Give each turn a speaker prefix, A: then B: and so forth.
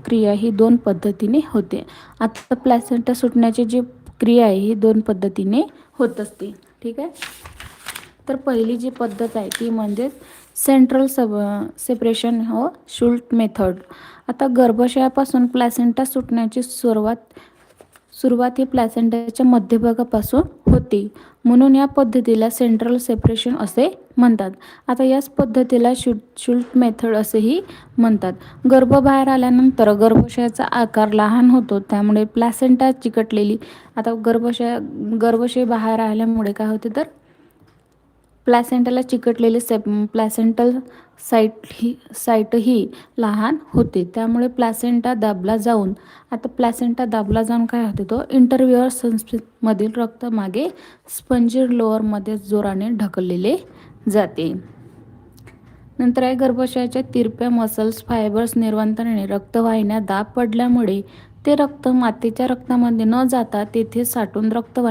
A: क्रिया ही 2 पद्धतीने होते. आता प्लॅसेंटा सुटण्याची जी क्रिया आहे ही 2 पद्धतीने होत असते. ठीक आहे. तर पहिली जी पद्धत आहे ती म्हणजे सेंट्रल सेपरेशन हो शुल्ट मेथड. आता गर्भाशयापासून प्लॅसेंटा सुटण्याची सुरुवात ही प्लॅसेंटाच्या मध्यभागापासून होते, म्हणून या पद्धतीला सेंट्रल सेपरेशन असे म्हणतात. आता याच पद्धतीला शुल्ट मेथड असेही म्हणतात. गर्भ बाहेर आल्यानंतर गर्भाशयाचा आकार लहान होतो, त्यामुळे प्लॅसेंटा चिकटलेली. आता गर्भाशय बाहेर आल्यामुळे काय होते तर प्लॅसेंटाला चिकटलेली प्लॅसेंटल साईटही लहान होते, त्यामुळे प्लॅसेंटा दाबला जाऊन काय होते तो इंटरव्ह्यूअर मधील रक्त मागे स्पंजी लोअरमध्ये जोराने ढकलले जाते. नंतर आहे गर्भाशयाच्या तिरप्या मसल्स फायबर्स निर्वातनाने रक्तवाहिन्या दाब पडल्यामुळे ते रक्त मातेच्या रक्तामध्ये न जाता तेथे साठून रक्तवाहिन्या